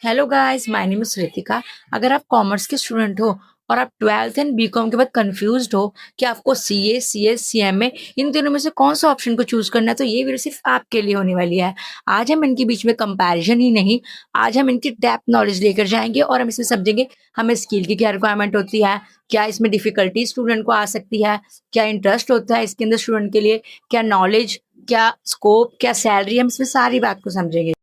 Hello guys, my name is Ritika. अगर आप commerce के स्टूडेंट हो और आप 12th एंड बीकॉम के बाद कंफ्यूज्ड हो कि आपको सीए, सीएस, सीएमए इन तीनों में से कौन सा ऑप्शन को चूज करना है, तो ये वीडियो सिर्फ आपके लिए होने वाली है। आज हम इनके बीच में कंपैरिजन ही नहीं, आज हम इनकी डेप्थ नॉलेज लेकर जाएंगे और हम इसमें समझेंगे हमें स्किल की क्या रिक्वायरमेंट होती है, क्या इसमें डिफिकल्टी स्टूडेंट को आ सकती है, क्या इंटरेस्ट होता है इसके अंदर स्टूडेंट के लिए, क्या नॉलेज, क्या स्कोप, क्या सैलरी, हम इसमें सारी बात को समझेंगे।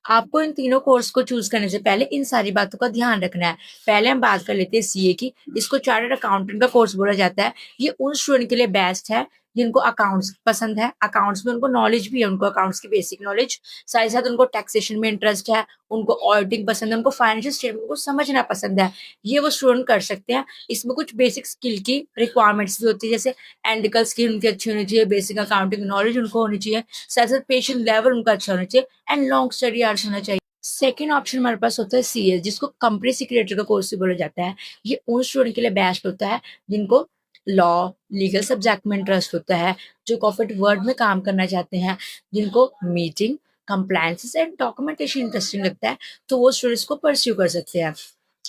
आपको इन तीनों कोर्स को चूज करने से पहले इन सारी बातों का ध्यान रखना है। पहले हम बात कर लेते हैं सीए की। इसको चार्टर्ड अकाउंटेंट का कोर्स बोला जाता है। ये उन स्टूडेंट के लिए बेस्ट है जिनको अकाउंट्स पसंद है, अकाउंट्स में उनको नॉलेज भी है, उनको अकाउंट्स की बेसिक नॉलेज, साथ ही साथ उनको टैक्सेशन में इंटरेस्ट है, उनको ऑडिटिंग पसंद है, उनको फाइनेंशियल स्टेटमेंट को समझना पसंद है। ये वो स्टूडेंट कर सकते हैं। इसमें कुछ बेसिक स्किल की रिक्वायरमेंट्स भी होती है, जैसे एंडिकल स्किल उनकी अच्छी होनी चाहिए, बेसिक अकाउंटिंग नॉलेज उनको होनी चाहिए, साथ साथ पेशेंट लेवल उनका अच्छा होना चाहिए एंड लॉन्ग स्टडी आवर्स होना चाहिए। सेकेंड ऑप्शन हमारे पास होता है सीएस, जिसको कंपनी सेक्रेटरी का कोर्स भी बोला जाता है। ये उन स्टूडेंट के लिए बेस्ट होता है जिनको लॉ, लीगल सब्जेक्ट में इंटरेस्ट होता है, जो कॉर्पोरेट वर्ल्ड में काम करना चाहते हैं, जिनको meeting, compliances and documentation interesting लगता है, तो वो स्टूडेंट्स को परस्यू कर सकते हैं।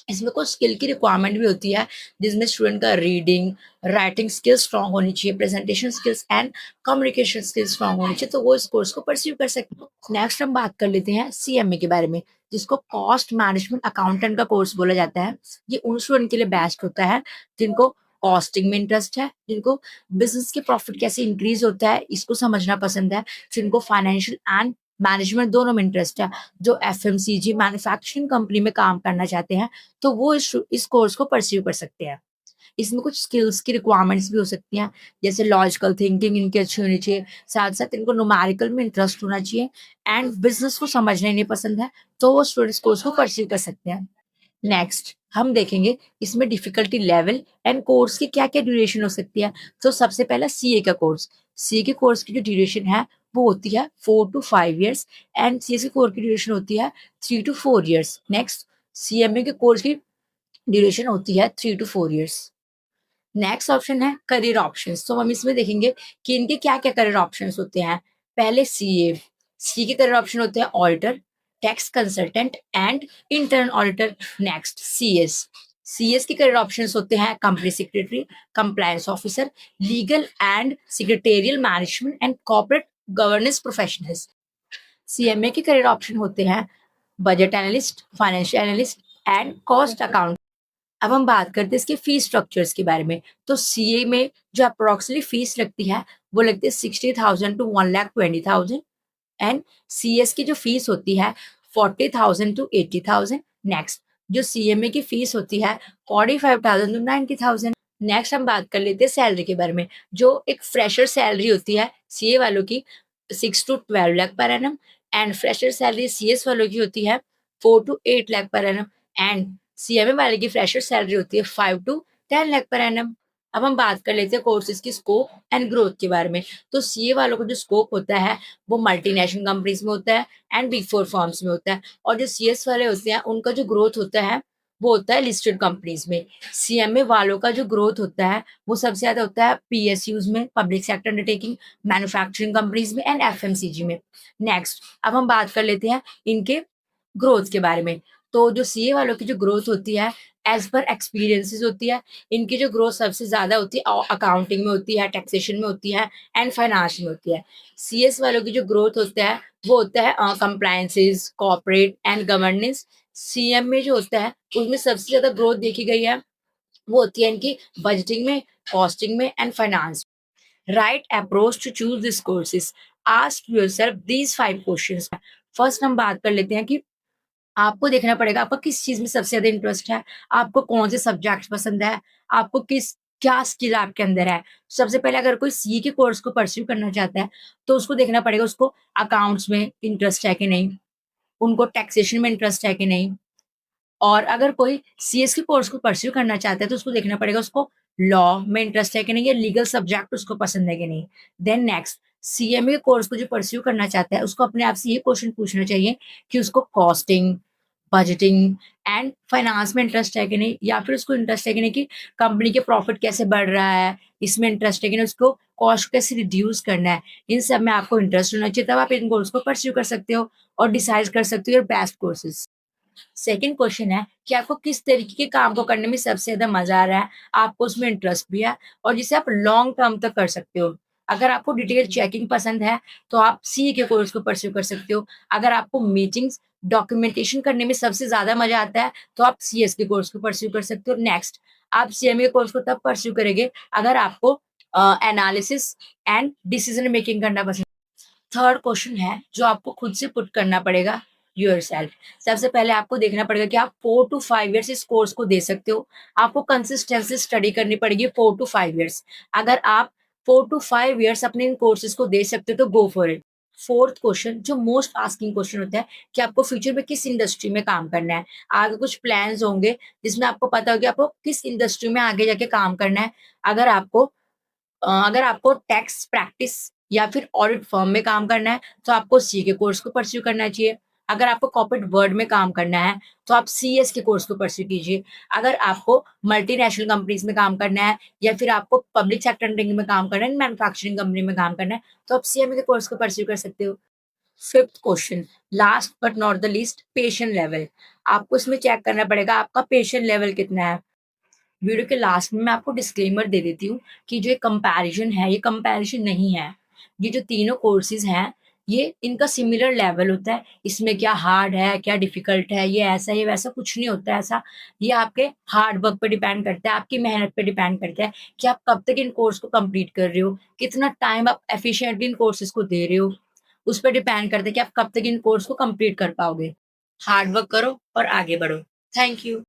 इसमें कुछ स्किल की रिक्वायरमेंट भी होती है, जिसमें स्टूडेंट का रीडिंग, राइटिंग स्किल्स स्ट्रांग होनी चाहिए, presentation skills and communication skills strong होनी चाहिए, तो वो इस कोर्स को परस्यू कर सकते हैं। नेक्स्ट हम बात कर लेते हैं सीएमए के बारे में, जिसको कॉस्ट मैनेजमेंट अकाउंटेंट का कोर्स बोला जाता है। ये उन स्टूडेंट के लिए बेस्ट होता है जिनको कॉस्टिंग में इंटरेस्ट है, जिनको बिजनेस के प्रॉफिट कैसे इंक्रीज होता है इसको समझना पसंद है, जिनको फाइनेंशियल एंड मैनेजमेंट दोनों में इंटरेस्ट है, जो एफएमसीजी मैन्युफैक्चरिंग कंपनी में काम करना चाहते हैं, तो वो इस कोर्स को परस्यू कर सकते हैं। इसमें कुछ स्किल्स की रिक्वायरमेंट्स भी हो सकती हैं, जैसे लॉजिकल थिंकिंग इनकी अच्छी होनी चाहिए, साथ साथ इनको न्यूमेरिकल में इंटरेस्ट होना चाहिए एंड बिजनेस को समझना ही नहीं पसंद है, तो वो स्टूडेंट्स कोर्स को परस्यू कर सकते हैं। नेक्स्ट हम देखेंगे इसमें डिफिकल्टी लेवल एंड कोर्स की क्या क्या ड्यूरेशन हो सकती है। तो सबसे पहला सीए का कोर्स। सीए के कोर्स की जो ड्यूरेशन है वो होती है 4 to 5 years एंड सीएस के कोर्स की ड्यूरेशन होती है 3 to 4 years। नेक्स्ट सीएमए के कोर्स की ड्यूरेशन होती है 3 to 4 years। नेक्स्ट ऑप्शन है करियर ऑप्शंस। तो हम इसमें देखेंगे कि इनके क्या क्या करियर ऑप्शंस होते हैं। पहले सीए, सी के करियर ऑप्शन होते हैं auditor, tax consultant and intern auditor. Next CS, CS के करियर ऑप्शंस होते हैं company secretary, compliance officer, legal and secretarial management and corporate governance professionals. CMA के करियर ऑप्शन होते हैं budget analyst, financial analyst and cost account. अब हम बात करते हैं इसके फीस स्ट्रक्चर्स के बारे में। तो सीए में जो अप्रोक्सीमेटली फीस लगती है वो लगती है 60,000 to 1,20,000 एंड सीएस की जो फीस होती है 40,000 to 80,000। नेक्स्ट जो सीएमए की फीस होती है 45,000 to 90,000। नेक्स्ट हम बात कर लेते हैं सैलरी के बारे में। जो एक फ्रेशर सैलरी होती है सीए वालों की 6 to 12 lakh per annum and fresher salary CS वालों की होती है 4 to 8 lakh per annum and CMA वाले की फ्रेशर सैलरी होती है 5 to 10 लाख पर एनम। अब हम बात कर लेते हैं कोर्सेज की स्कोप एंड ग्रोथ के बारे में। तो सीए वालों को जो स्कोप होता है वो मल्टीनेशनल कंपनीज में होता है एंड बिग फोर फर्म्स में होता है, और जो सीएस वाले होते हैं उनका जो ग्रोथ होता है वो होता है लिस्टेड कंपनीज में। सीएमए वालों का जो ग्रोथ होता है वो सबसे ज्यादा होता है पीएसयूज में, public sector undertaking, manufacturing companies में एंड एफएमसीजी में। नेक्स्ट अब हम बात कर लेते हैं इनके ग्रोथ के बारे में। तो जो सीए वालों की जो ग्रोथ होती है एज पर एक्सपीरियंसेस होती है। इनकी जो ग्रोथ सबसे ज्यादा होती है अकाउंटिंग में होती है, टैक्सेशन में होती है एंड फाइनेंस में होती है। सीएस वालों की जो ग्रोथ होता है वो होता है compliances, corporate and governance. CM में जो होता है उसमें सबसे ज्यादा ग्रोथ देखी गई है वो होती है इनकी बजटिंग में, कॉस्टिंग में and finance. Right approach to choose this courses, ask yourself these 5 questions. First हम बात कर लेते हैं कि आपको देखना पड़ेगा आपका किस चीज में सबसे ज्यादा इंटरेस्ट है, आपको कौन से सब्जेक्ट पसंद है, आपको किस क्या स्किल आपके अंदर है। सबसे पहले अगर कोई सी के कोर्स को परस्यू करना चाहता है तो उसको देखना पड़ेगा उसको अकाउंट्स में इंटरेस्ट है कि नहीं, उनको टैक्सेशन में इंटरेस्ट है कि नहीं। और अगर कोई सीएस के कोर्स को परस्यू करना चाहता है तो उसको देखना पड़ेगा उसको लॉ में इंटरेस्ट है कि नहीं, या लीगल सब्जेक्ट उसको पसंद है कि नहीं। देन नेक्स्ट सीएमए के कोर्स को जो परस्यू करना चाहता है उसको अपने आप से ये क्वेश्चन पूछना चाहिए कि उसको कॉस्टिंग, बजटिंग एंड फाइनेंस में इंटरेस्ट है कि नहीं, या फिर उसको इंटरेस्ट है कि नहीं कि कंपनी के प्रॉफिट कैसे बढ़ रहा है, इसमें इंटरेस्ट है कि नहीं, उसको कॉस्ट कैसे रिड्यूस करना है। इन सब में आपको इंटरेस्ट होना चाहिए, तब आप इन कोर्स को परस्यू कर सकते हो और डिसाइड कर सकते हो your best courses. Second question है कि आपको किस तरीके के काम को करने में सबसे ज़्यादा मज़ा आ रहा है, आपको उसमें इंटरेस्ट भी है और जिसे आप लॉन्ग टर्म तक कर सकते हो। अगर आपको डिटेल चेकिंग पसंद है, तो आप सीए के कोर्स को परस्यू कर सकते हो। अगर आपको मीटिंग्स, डॉक्यूमेंटेशन करने में सबसे ज़्यादा मज़ा आता है, तो आप सीएस के कोर्स को परस्यू कर सकते हो। नेक्स्ट, आप सीएमए कोर्स को तब परस्यू करेंगे अगर आपको एनालिसिस एंड डिसीजन मेकिंग करना पसंद। थर्ड क्वेश्चन है जो आपको खुद से पुट करना पड़ेगा योरसेल्फ। सबसे पहले आपको देखना पड़ेगा कि आप 4 टू 5 इयर्स इस कोर्स को दे सकते हो। आपको कंसिस्टेंसी स्टडी करनी पड़ेगी 4 टू 5 इयर्स। अगर आप 4 टू 5 इयर्स अपने इन कोर्सेज को दे सकते हो तो go for it. Fourth question जो मोस्ट आस्किंग क्वेश्चन होता है कि आपको फ्यूचर में किस इंडस्ट्री में काम करना है। आगे कुछ प्लान्स होंगे जिसमें आपको पता होगा कि आपको किस इंडस्ट्री में आगे जाके काम करना है। अगर आपको अगर आपको टैक्स प्रैक्टिस या फिर ऑडिट फर्म में काम करना है, तो आपको सी के कोर्स को परस्यू करना चाहिए। अगर आपको कॉर्पोरेट वर्ल्ड में काम करना है, तो आप सीएस के कोर्स को परस्यू कीजिए। अगर आपको मल्टीनेशनल कंपनीज में काम करना है या फिर आपको पब्लिक सेक्टर में काम करना है, मैन्युफैक्चरिंग कंपनी में काम करना है, तो आप सीएमए के कोर्स को परस्यू कर सकते हो। Fifth question, last but not the least, patient level. आपको इसमें चेक करना पड़ेगा आपका पेशेंट लेवल कितना है। वीडियो के लास्ट में मैं आपको डिस्क्लेमर दे देती हूँ कि जो ये कंपैरिजन है, ये कंपैरिजन नहीं है। ये जो तीनों कोर्सेज हैं, ये इनका सिमिलर लेवल होता है। इसमें क्या हार्ड है, क्या डिफिकल्ट है, ये ऐसा है, वैसा कुछ नहीं होता है ऐसा। ये आपके हार्ड वर्क पे डिपेंड करता है, आपकी मेहनत पे डिपेंड करता है कि आप कब तक इन कोर्स को कंप्लीट कर रहे हो, कितना टाइम आप एफिशिएंटली इन कोर्सेज को दे रहे हो। उस पर डिपेंड करता है कि आप कब तक इन कोर्स को कंप्लीट कर पाओगे। हार्ड वर्क करो और आगे बढ़ो। Thank you.